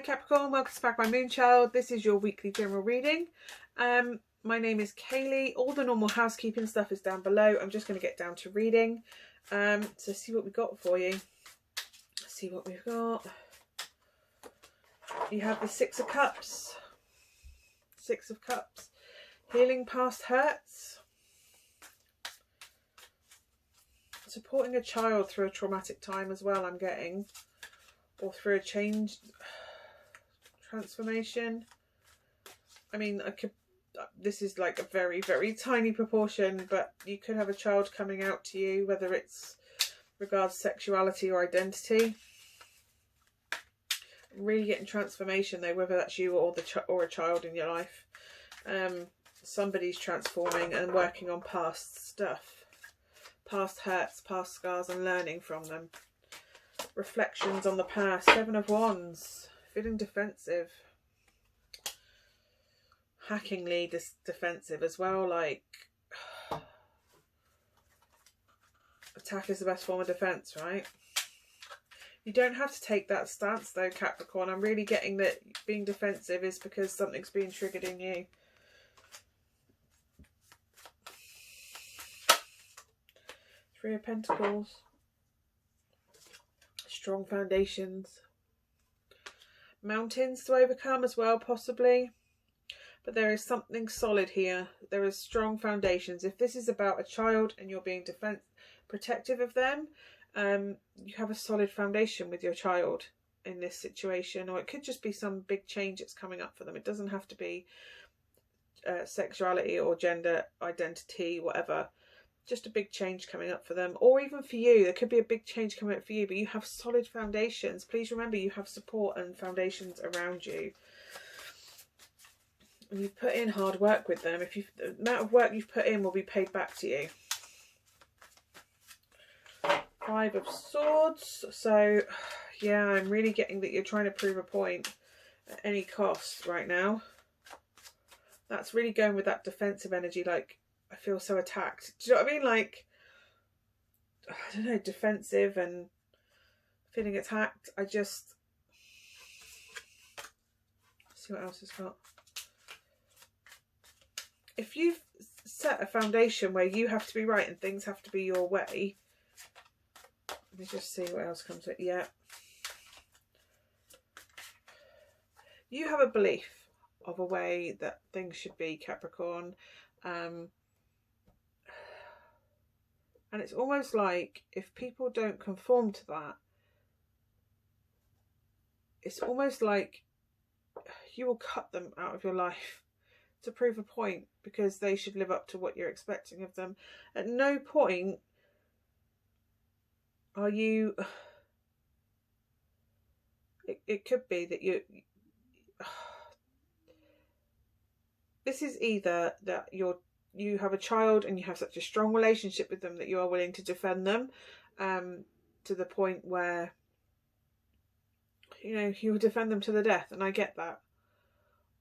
Capricorn, welcome to Magpie Moonchild. This is your weekly general reading. My name is Kayleigh. All the normal housekeeping stuff is down below. I'm just going to get down to reading. So see what we got for you. Let's see what we've got. You have the Six of Cups. Six of Cups. Healing past hurts. Supporting a child through a traumatic time as well, I'm getting. Or through a change, transformation. I mean, this is like a very, very tiny proportion, but you could have a child coming out to you, whether it's regards sexuality or identity. Really getting transformation though, whether that's you or a child in your life. Somebody's transforming and working on past stuff, past hurts, past scars, and learning from them. Reflections on the past. Seven of Wands. Feeling defensive. Hackingly defensive as well. Like, attack is the best form of defense, right? You don't have to take that stance though, Capricorn. I'm really getting that being defensive is because something's being triggered in you. Three of Pentacles. Strong foundations. Mountains to overcome as well, possibly. But there is something solid here. There is strong foundations. If this is about a child and you're being protective of them, you have a solid foundation with your child in this situation. Or it could just be some big change that's coming up for them. It doesn't have to be sexuality or gender identity, whatever. Just a big change coming up for them, or even for you. There could be a big change coming up for you, but you have solid foundations. Please remember you have support and foundations around you, and you put in hard work with them. The amount of work you've put in will be paid back to you. Five of Swords. So yeah, I'm really getting that you're trying to prove a point at any cost right now. That's really going with that defensive energy, like, I feel so attacked. Do you know what I mean? Like, I don't know, defensive and feeling attacked. Let's see what else it's got. If you've set a foundation where you have to be right and things have to be your way, let me just see what else comes with. Yeah. You have a belief of a way that things should be, Capricorn. And it's almost like if people don't conform to that, it's almost like you will cut them out of your life to prove a point, because they should live up to what you're expecting of them. At no point are you... It could be that this is either that you have a child and you have such a strong relationship with them that you are willing to defend them to the point where, you know, you will defend them to the death, and I get that.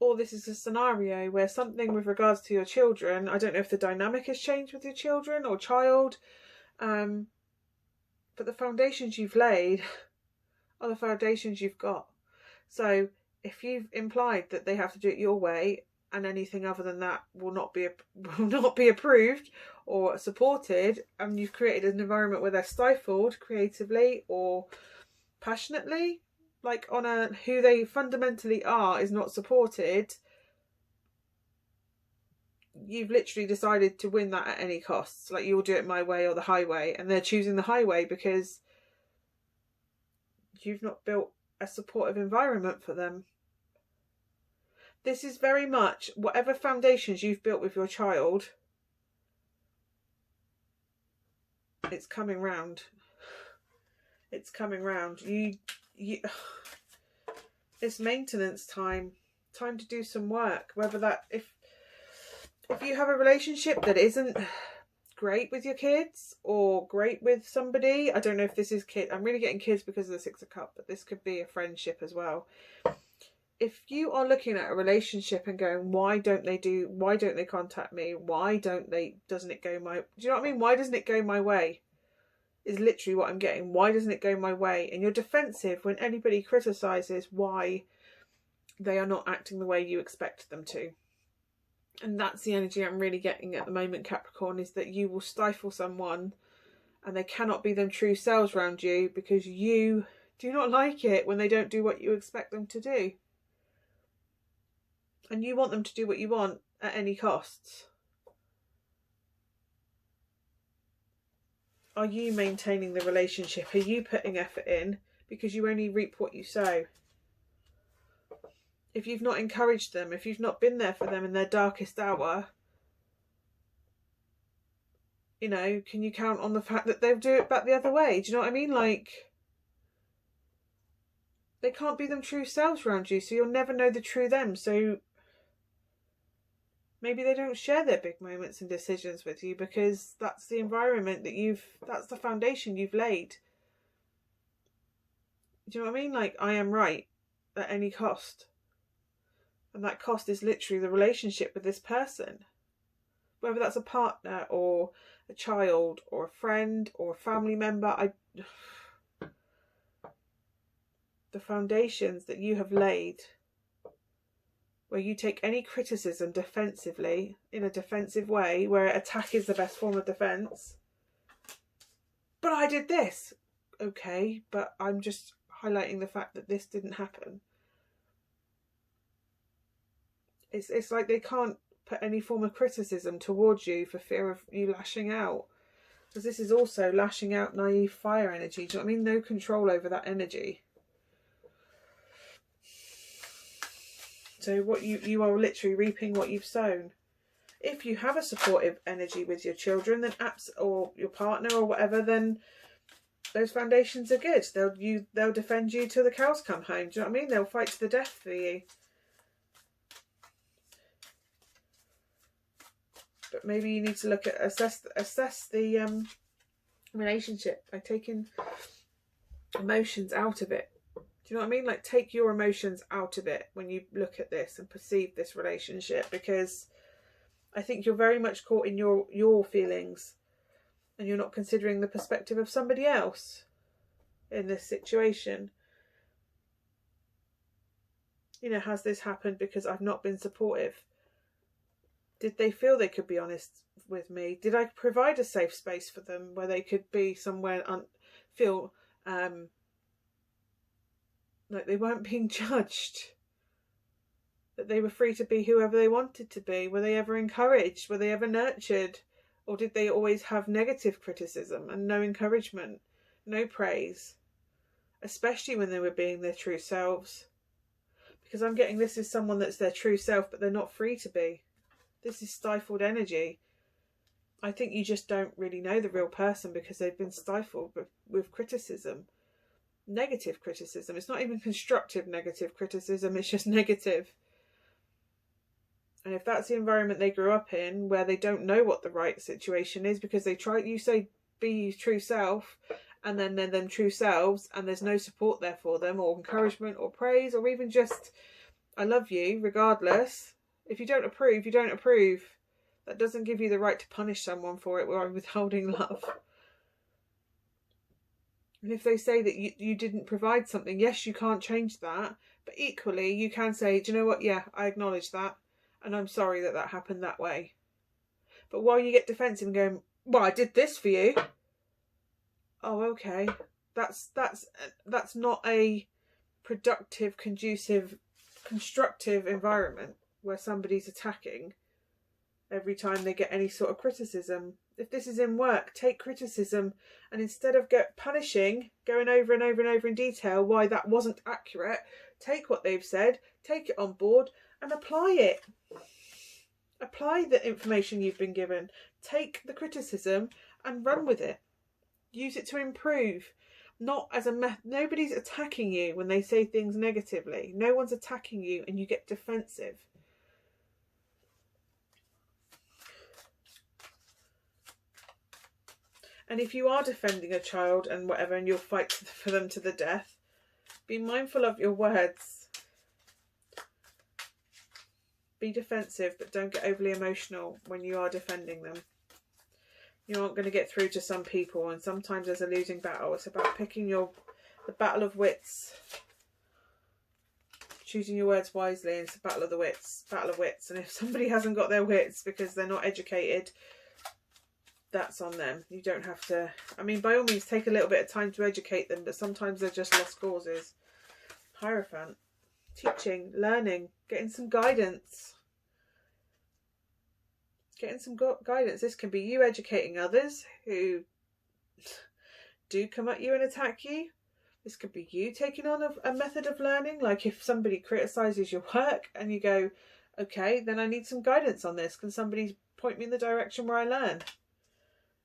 Or this is a scenario where something with regards to your children, I don't know if the dynamic has changed with your children or child, but the foundations you've laid are the foundations you've got. So if you've implied that they have to do it your way, and anything other than that will not be approved or supported, and you've created an environment where they're stifled creatively or passionately, like on who they fundamentally are is not supported, you've literally decided to win that at any cost. Like, you'll do it my way or the highway, and they're choosing the highway because you've not built a supportive environment for them. This is very much whatever foundations you've built with your child, it's coming round. It's coming round. It's maintenance time. Time to do some work. Whether that, if you have a relationship that isn't great with your kids or great with somebody, I don't know if this is kid. I'm really getting kids because of the Six of Cups, but this could be a friendship as well. If you are looking at a relationship and going, why don't they contact me? Why doesn't it go my, do you know what I mean? Why doesn't it go my way? is literally what I'm getting. Why doesn't it go my way? And you're defensive when anybody criticises why they are not acting the way you expect them to. And that's the energy I'm really getting at the moment, Capricorn, is that you will stifle someone and they cannot be them true selves around you because you do not like it when they don't do what you expect them to do. And you want them to do what you want at any costs. Are you maintaining the relationship? Are you putting effort in? Because you only reap what you sow. If you've not encouraged them, if you've not been there for them in their darkest hour, you know, can you count on the fact that they'll do it back the other way? Do you know what I mean? Like, they can't be them true selves around you, so you'll never know the true them. So maybe they don't share their big moments and decisions with you because that's the environment that that's the foundation you've laid. Do you know what I mean? Like, I am right at any cost. And that cost is literally the relationship with this person. Whether that's a partner or a child or a friend or a family member. The foundations that you have laid, where you take any criticism defensively, in a defensive way, where attack is the best form of defence. But I did this. Okay, but I'm just highlighting the fact that this didn't happen. It's like they can't put any form of criticism towards you for fear of you lashing out. Because this is also lashing out naive fire energy. Do you know what I mean? No control over that energy. So what you are literally reaping what you've sown. If you have a supportive energy with your children, then or your partner or whatever, then those foundations are good. They'll defend you till the cows come home. Do you know what I mean? They'll fight to the death for you. But maybe you need to look at assess the relationship by taking emotions out of it. Do you know what I mean? Like, take your emotions out of it when you look at this and perceive this relationship, because I think you're very much caught in your feelings and you're not considering the perspective of somebody else in this situation. You know, has this happened because I've not been supportive? Did they feel they could be honest with me? Did I provide a safe space for them where they could be somewhere feel like they weren't being judged? That they were free to be whoever they wanted to be? Were they ever encouraged? Were they ever nurtured? Or did they always have negative criticism and no encouragement, no praise? Especially when they were being their true selves. Because I'm getting this is someone that's their true self, but they're not free to be. This is stifled energy. I think you just don't really know the real person because they've been stifled with criticism. Negative criticism. It's not even constructive negative criticism. It's just negative. And if that's the environment they grew up in, where they don't know what the right situation is because you say be your true self, and then they're them true selves, and there's no support there for them, or encouragement, or praise, or even just, I love you, regardless. If you don't approve, you don't approve. That doesn't give you the right to punish someone for it while withholding love. And if they say that you didn't provide something, yes, you can't change that. But equally, you can say, do you know what? Yeah, I acknowledge that. And I'm sorry that that happened that way. But while you get defensive and going, well, I did this for you. Oh, okay. That's not a productive, conducive, constructive environment where somebody's attacking every time they get any sort of criticism. If this is in work, take criticism, and instead of punishing, going over and over and over in detail why that wasn't accurate, take what they've said, take it on board and apply it. Apply the information you've been given. Take the criticism and run with it. Use it to improve. Not as a nobody's attacking you when they say things negatively. No one's attacking you and you get defensive. And if you are defending a child and whatever, and you'll fight for them to the death, be mindful of your words. Be defensive, but don't get overly emotional when you are defending them. You aren't going to get through to some people, and sometimes there's a losing battle. It's about picking the battle of wits. Choosing your words wisely, and it's a battle of the wits. Battle of wits. And if somebody hasn't got their wits because they're not educated, that's on them. You don't have to... I mean, by all means, take a little bit of time to educate them, but sometimes they're just lost causes. Hierophant. Teaching, learning, getting some guidance. Getting some guidance. This can be you educating others who do come at you and attack you. This could be you taking on a method of learning. Like if somebody criticises your work and you go, okay, then I need some guidance on this. Can somebody point me in the direction where I learn?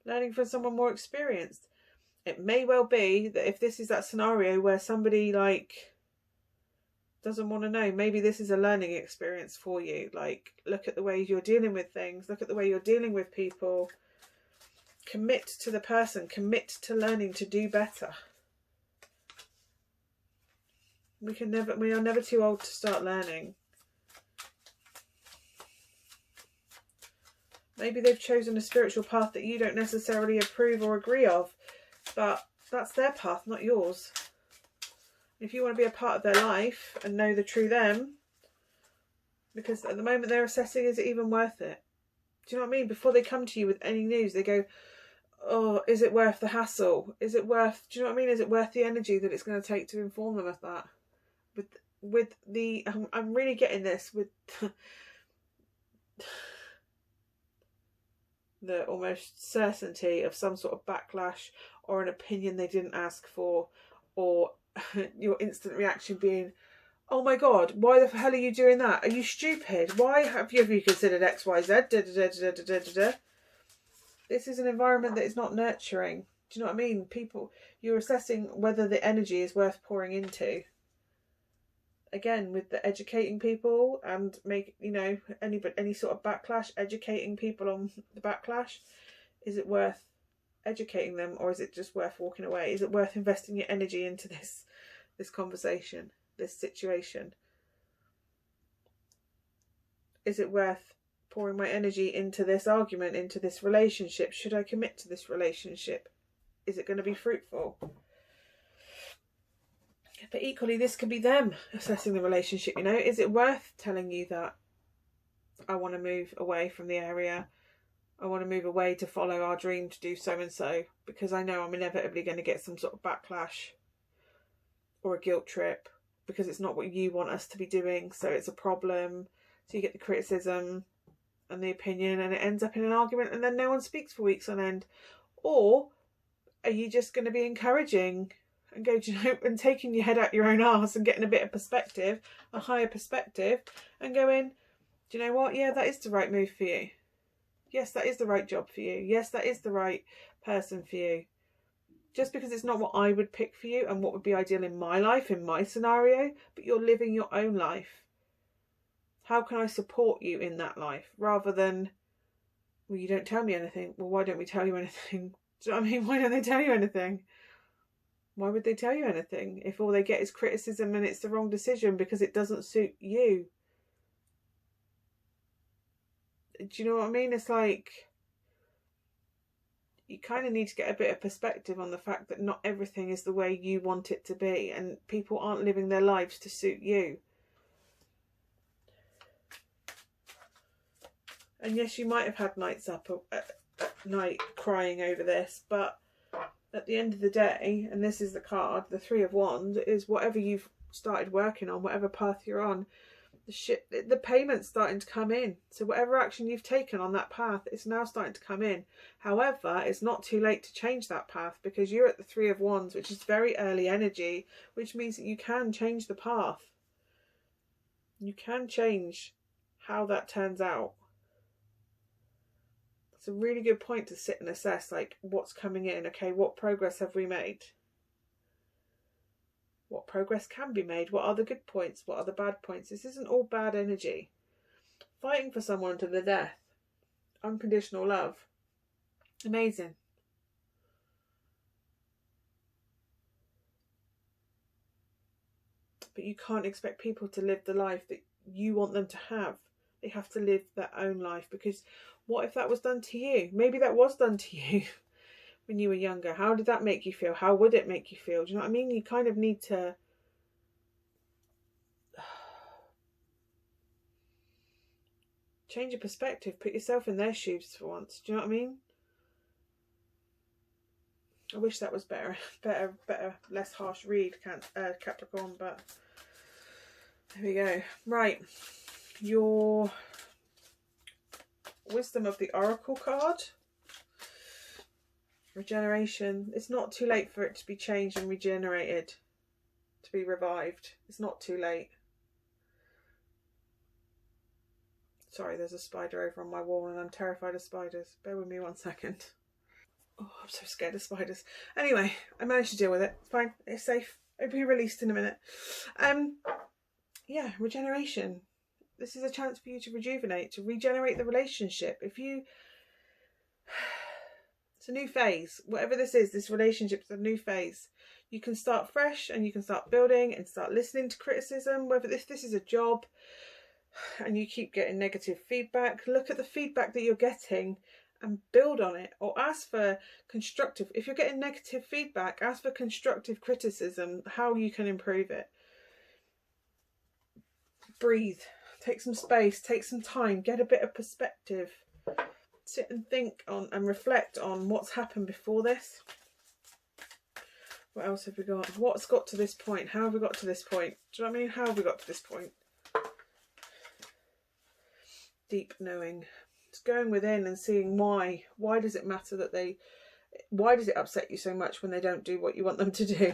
Learning from someone more experienced. It may well be that if this is that scenario where somebody like doesn't want to know, maybe this is a learning experience for you. Like, look at the way you're dealing with things. Look at the way you're dealing with people. Commit to the person. Commit to learning to do better. We are never too old to start learning. Maybe they've chosen a spiritual path that you don't necessarily approve or agree of, but that's their path, not yours. If you want to be a part of their life and know the true them, because at the moment they're assessing, is it even worth it? Do you know what I mean? Before they come to you with any news, they go, oh, is it worth the hassle? Is it worth, do you know what I mean? Is it worth the energy that it's going to take to inform them of that? With the, I'm really getting this with the almost certainty of some sort of backlash or an opinion they didn't ask for, or your instant reaction being, oh my God, why the hell are you doing that? Are you stupid? Why have you considered X, Y, Z? This is an environment that is not nurturing. Do you know what I mean? People, you're assessing whether the energy is worth pouring into. Again, with the educating people and any sort of backlash, educating people on the backlash. Is it worth educating them, or is it just worth walking away? Is it worth investing your energy into this conversation, this situation? Is it worth pouring my energy into this argument, into this relationship? Should I commit to this relationship? Is it going to be fruitful? But equally, this could be them assessing the relationship, you know. Is it worth telling you that I want to move away from the area? I want to move away to follow our dream to do so and so, because I know I'm inevitably going to get some sort of backlash or a guilt trip because it's not what you want us to be doing, so it's a problem. So you get the criticism and the opinion, and it ends up in an argument, and then no one speaks for weeks on end. Or are you just going to be encouraging and go, do you know, and taking your head out your own arse and getting a bit of perspective, a higher perspective, and going, do you know what? Yeah, that is the right move for you. Yes, that is the right job for you. Yes, that is the right person for you. Just because it's not what I would pick for you and what would be ideal in my life, in my scenario, but you're living your own life. How can I support you in that life? Rather than, well, you don't tell me anything. Well, why don't we tell you anything? Do you know what I mean? Why don't they tell you anything? Why would they tell you anything if all they get is criticism and it's the wrong decision because it doesn't suit you? Do you know what I mean? It's like, you kind of need to get a bit of perspective on the fact that not everything is the way you want it to be, and people aren't living their lives to suit you. And yes, you might have had nights up at night crying over this, but at the end of the day, and this is the card, the Three of Wands, is whatever you've started working on, whatever path you're on, the payment's starting to come in. So whatever action you've taken on that path, it's now starting to come in. However, it's not too late to change that path, because you're at the Three of Wands, which is very early energy, which means that you can change the path. You can change how that turns out. It's a really good point to sit and assess, like, what's coming in. Okay, what progress have we made? What progress can be made? What are the good points? What are the bad points? This isn't all bad energy. Fighting for someone to the death. Unconditional love. Amazing. But you can't expect people to live the life that you want them to have. They have to live their own life, because what if that was done to you? Maybe that was done to you when you were younger. How did that make you feel? How would it make you feel? Do you know what I mean? You kind of need to change your perspective, put yourself in their shoes for once. Do you know what I mean? I wish that was better, less harsh read, Capricorn, but there we go. Right, your Wisdom of the Oracle card. Regeneration. It's not too late for it to be changed and regenerated, to be revived. It's not too late. Sorry, there's a spider over on my wall and I'm terrified of spiders. Bear with me 1 second. Oh, I'm so scared of spiders. Anyway, I managed to deal with it. It's fine. It's safe. It'll be released in a minute. Yeah, regeneration. This is a chance for you to rejuvenate, to regenerate the relationship. It's a new phase. Whatever this is, this relationship's a new phase. You can start fresh and you can start building and start listening to criticism. Whether this is a job and you keep getting negative feedback, look at the feedback that you're getting and build on it, or ask for constructive. If you're getting negative feedback, ask for constructive criticism, how you can improve it. Breathe, take some space, take some time, get a bit of perspective, sit and think on and reflect on what's happened before this. What else have we got? What's got to this point? How have we got to this point? Do you know what I mean? How have we got to this point? Deep knowing. It's going within and seeing why. Why does it matter that why does it upset you so much when they don't do what you want them to do?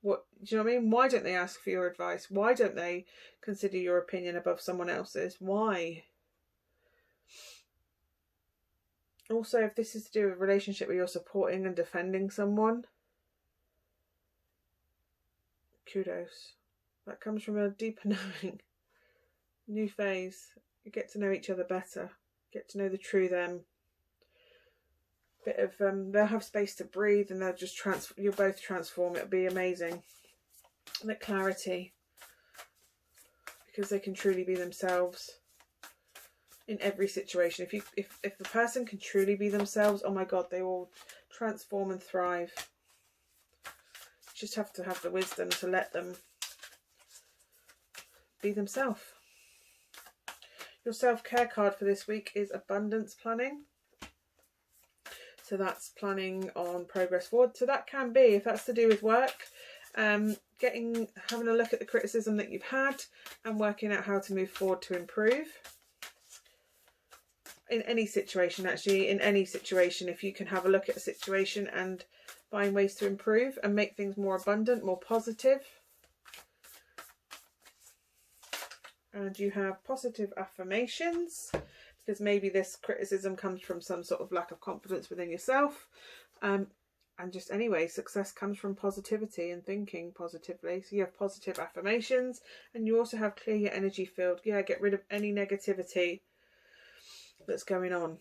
What, do you know what I mean? Why don't they ask for your advice? Why don't they consider your opinion above someone else's? Why? Also, if this is to do with a relationship where you're supporting and defending someone, kudos. That comes from a deeper knowing. New phase. You get to know each other better. Get to know the true them. Bit of they'll have space to breathe and they'll just you'll both transform. It'll be amazing. And that clarity, because they can truly be themselves in every situation. If the person can truly be themselves, oh my god, they will transform and thrive. You just have to have the wisdom to let them be themselves. Your self-care card for this week is abundance planning. So that's planning on progress forward. So that can be, if that's to do with work, having a look at the criticism that you've had and working out how to move forward to improve. In any situation, actually, in any situation, if you can have a look at a situation and find ways to improve and make things more abundant, more positive. And you have positive affirmations, because maybe this criticism comes from some sort of lack of confidence within yourself. And just anyway, success comes from positivity and thinking positively. So you have positive affirmations, and you also have clear your energy field. Yeah, get rid of any negativity that's going on.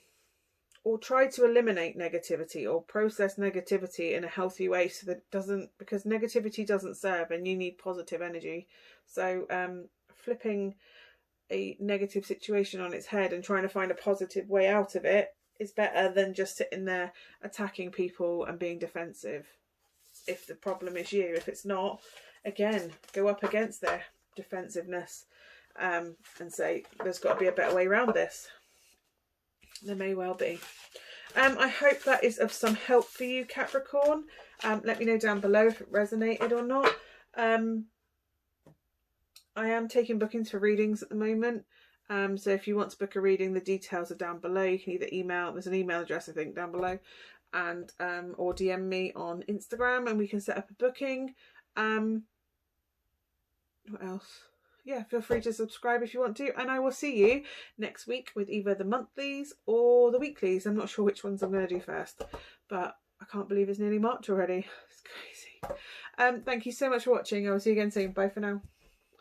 Or try to eliminate negativity or process negativity in a healthy way so that it doesn't, because negativity doesn't serve and you need positive energy. So flipping a negative situation on its head and trying to find a positive way out of it is better than just sitting there attacking people and being defensive. If the problem is you, if it's not, again, go up against their defensiveness and say, there's got to be a better way around this. There may well be. I hope that is of some help for you, Capricorn. Let me know down below if it resonated or not. I am taking bookings for readings at the moment. So if you want to book a reading, the details are down below. You can either email, there's an email address I think down below, and or DM me on Instagram and we can set up a booking. What else? Yeah, feel free to subscribe if you want to, and I will see you next week with either the monthlies or the weeklies. I'm not sure which ones I'm going to do first, but I can't believe it's nearly March already. It's crazy. Thank you so much for watching. I will see you again soon. Bye for now.